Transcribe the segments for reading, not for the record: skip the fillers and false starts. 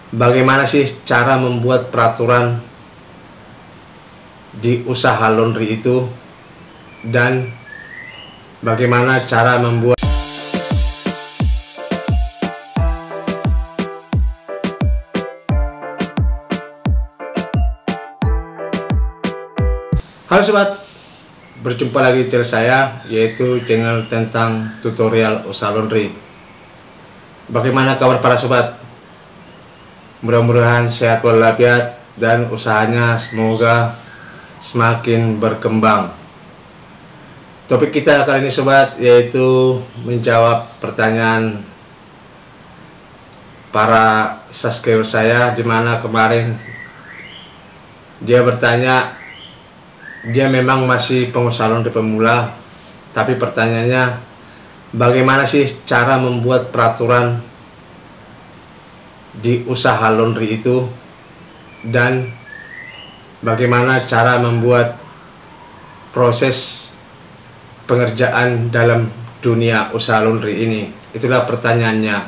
Bagaimana sih cara membuat peraturan di usaha laundry itu, dan bagaimana cara membuat. Halo sobat, berjumpa lagi di channel saya, yaitu channel tentang tutorial usaha laundry. Bagaimana kabar para sobat? Mudah-mudahan sehat walafiat dan usahanya semoga semakin berkembang. Topik kita kali ini sobat, yaitu menjawab pertanyaan para subscriber saya, dimana kemarin dia bertanya, dia memang masih pengusaha laundry pemula, tapi pertanyaannya, bagaimana sih cara membuat peraturan di usaha laundry itu, dan bagaimana cara membuat proses pengerjaan dalam dunia usaha laundry ini. Itulah pertanyaannya.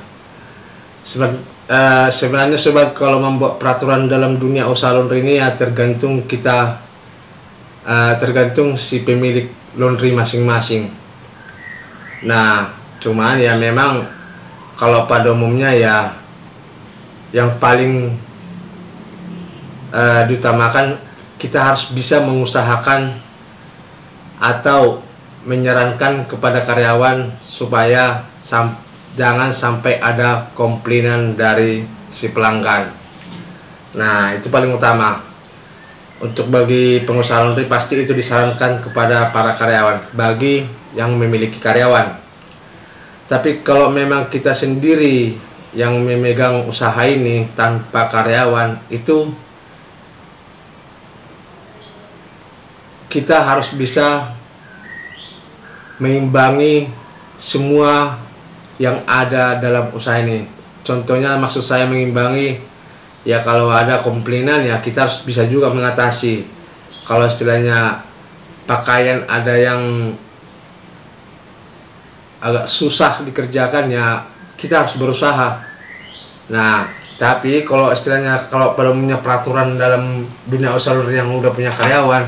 Sebenarnya sobat, kalau membuat peraturan dalam dunia usaha laundry ini ya tergantung kita, tergantung si pemilik laundry masing-masing. Nah, cuman ya memang kalau pada umumnya ya yang paling diutamakan, kita harus bisa mengusahakan atau menyarankan kepada karyawan supaya jangan sampai ada komplainan dari si pelanggan. Nah, itu paling utama. Untuk bagi pengusaha laundry pasti itu disarankan kepada para karyawan, bagi yang memiliki karyawan. Tapi kalau memang kita sendiri yang memegang usaha ini tanpa karyawan, itu kita harus bisa mengimbangi semua yang ada dalam usaha ini. Contohnya, maksud saya mengimbangi, ya kalau ada komplainan ya kita harus bisa juga mengatasi. Kalau istilahnya pakaian ada yang agak susah dikerjakan, ya kita harus berusaha. Nah, tapi kalau istilahnya, kalau pada umumnya peraturan dalam dunia usaha yang udah punya karyawan,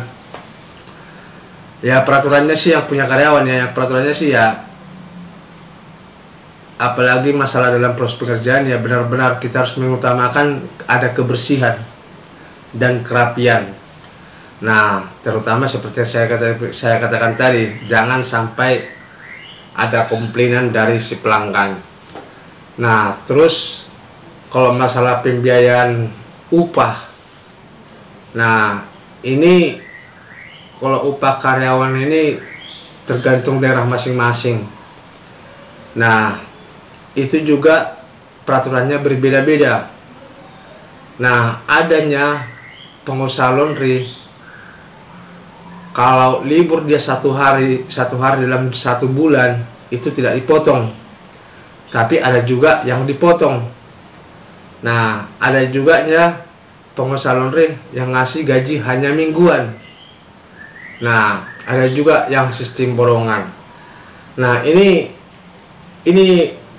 ya peraturannya sih yang punya karyawan ya, peraturannya sih ya, apalagi masalah dalam proses pekerjaan ya benar-benar kita harus mengutamakan ada kebersihan dan kerapian. Nah, terutama seperti yang saya katakan tadi, jangan sampai ada komplainan dari si pelanggan. Nah, terus kalau masalah pembiayaan upah, nah ini kalau upah karyawan ini tergantung daerah masing-masing. Nah, itu juga peraturannya berbeda-beda. Nah, adanya pengusaha laundry, kalau libur dia satu hari dalam 1 bulan itu tidak dipotong, tapi ada juga yang dipotong. Nah, ada juga ya pengusaha laundry yang ngasih gaji hanya mingguan. Nah, ada juga yang sistem borongan. Nah, ini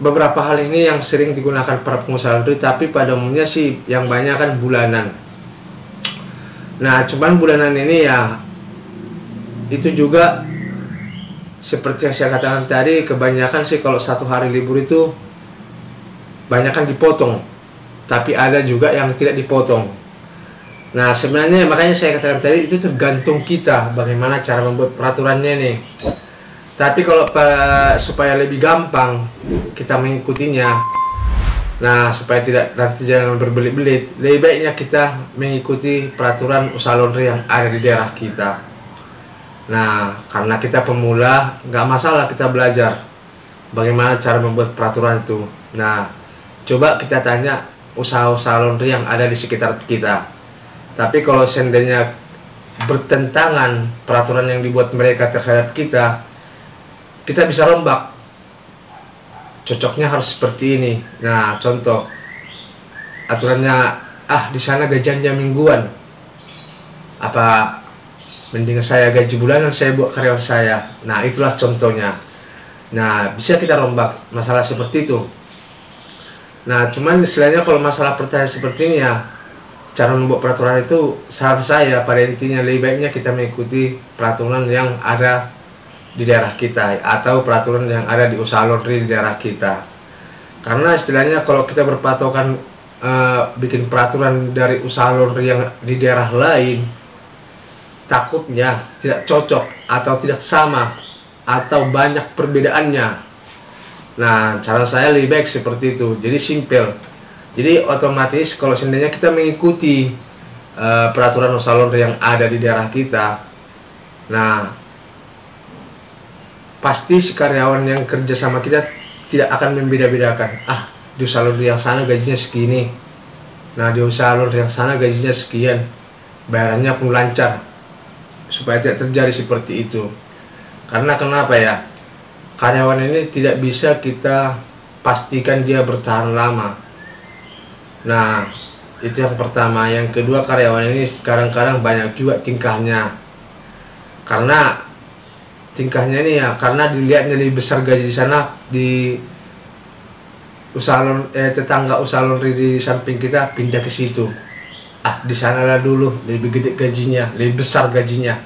beberapa hal ini yang sering digunakan para pengusaha laundry, tapi pada umumnya sih yang banyak kan bulanan. Nah, cuman bulanan ini ya itu juga seperti yang saya katakan tadi, kebanyakan sih kalau 1 hari libur itu banyak kan dipotong, tapi ada juga yang tidak dipotong. Nah, sebenarnya makanya saya katakan tadi, itu tergantung kita bagaimana cara membuat peraturannya nih. Tapi kalau supaya lebih gampang kita mengikutinya, nah supaya nanti jangan berbelit-belit, lebih baiknya kita mengikuti peraturan usaha laundry yang ada di daerah kita. Nah, karena kita pemula, nggak masalah kita belajar bagaimana cara membuat peraturan itu. Nah, coba kita tanya usaha-usaha laundry yang ada di sekitar kita. Tapi kalau seandainya bertentangan peraturan yang dibuat mereka terhadap kita bisa rombak. Cocoknya harus seperti ini. Nah, contoh aturannya, di sana gajiannya mingguan, apa mending saya gaji bulanan, saya buat karyawan saya. Nah, itulah contohnya. Nah, bisa kita rombak masalah seperti itu. Nah, cuman istilahnya kalau masalah pertanyaan seperti ini ya, cara membuat peraturan itu saran saya pada intinya lebih baiknya kita mengikuti peraturan yang ada di daerah kita atau peraturan yang ada di usaha laundry di daerah kita. Karena istilahnya kalau kita berpatokan bikin peraturan dari usaha laundry yang di daerah lain, takutnya tidak cocok atau tidak sama atau banyak perbedaannya. Nah, cara saya lebih baik seperti itu. Jadi simple. Jadi otomatis kalau seandainya kita mengikuti peraturan usaha laundry yang ada di daerah kita, nah pasti si karyawan yang kerja sama kita tidak akan membeda-bedakan. Ah, di usaha laundry yang sana gajinya segini. Nah, di usaha laundry yang sana gajinya sekian. Bayarannya pun lancar. Supaya tidak terjadi seperti itu. Karena kenapa ya? Karyawan ini tidak bisa kita pastikan dia bertahan lama. Nah, itu yang pertama. Yang kedua, karyawan ini kadang-kadang banyak juga tingkahnya. Karena tingkahnya ini ya, karena dilihatnya lebih besar gaji di sana, di usaha tetangga usaha laundry di samping kita pindah ke situ. Ah, di sanalah dulu lebih gede gajinya, lebih besar gajinya.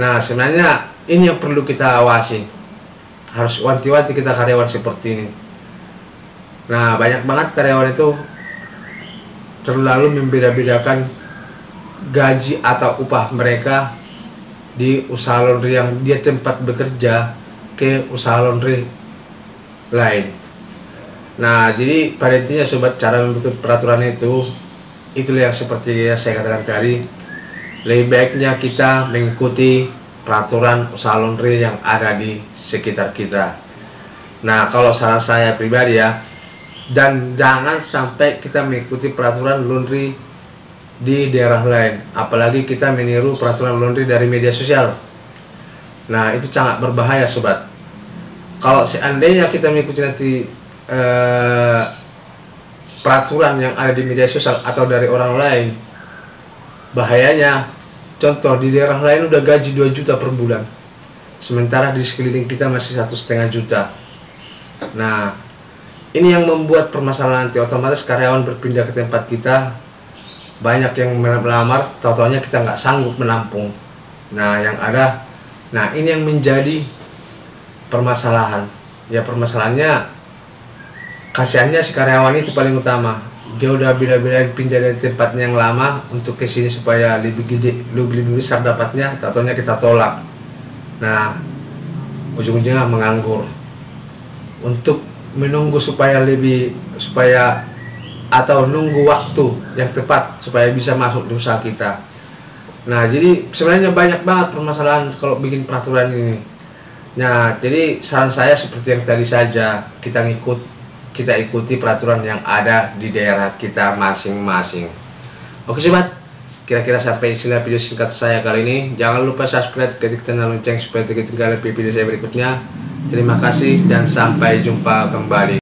Nah, sebenarnya ini yang perlu kita awasi. Harus wanti-wanti kita karyawan seperti ini. Nah, banyak banget karyawan itu terlalu membeda-bedakan gaji atau upah mereka di usaha laundry yang dia tempat bekerja ke usaha laundry lain. Nah, jadi pada intinya sobat, cara membuat peraturan itu itulah yang seperti yang saya katakan tadi. Lebih baiknya kita mengikuti peraturan usaha laundry yang ada di sekitar kita. Nah, kalau saran saya pribadi ya, dan jangan sampai kita mengikuti peraturan laundry di daerah lain, apalagi kita meniru peraturan laundry dari media sosial. Nah, itu sangat berbahaya sobat. Kalau seandainya kita mengikuti nanti peraturan yang ada di media sosial atau dari orang lain, bahayanya, contoh di daerah lain udah gaji 2 juta per bulan, sementara di sekeliling kita masih 1,5 juta. Nah, ini yang membuat permasalahan nanti. Otomatis karyawan berpindah ke tempat kita, banyak yang melamar, tahu-taunya kita nggak sanggup menampung. Nah, yang ada, nah ini yang menjadi permasalahan. Ya, permasalahannya kasihannya si karyawan itu paling utama. Dia udah beda-bedain pindah dari tempatnya yang lama untuk ke sini supaya lebih gede, lebih besar dapatnya, tahu-taunya kita tolak. Nah, ujung-ujungnya menganggur. Untuk menunggu supaya atau nunggu waktu yang tepat supaya bisa masuk di usaha kita. Nah, jadi sebenarnya banyak banget permasalahan kalau bikin peraturan ini. Nah, jadi saran saya seperti yang tadi saja, kita ikuti peraturan yang ada di daerah kita masing-masing. Oke sobat, kira-kira sampai sini video singkat saya kali ini. Jangan lupa subscribe, ketik tanda lonceng supaya tidak ketinggalan video saya berikutnya. Terima kasih dan sampai jumpa kembali.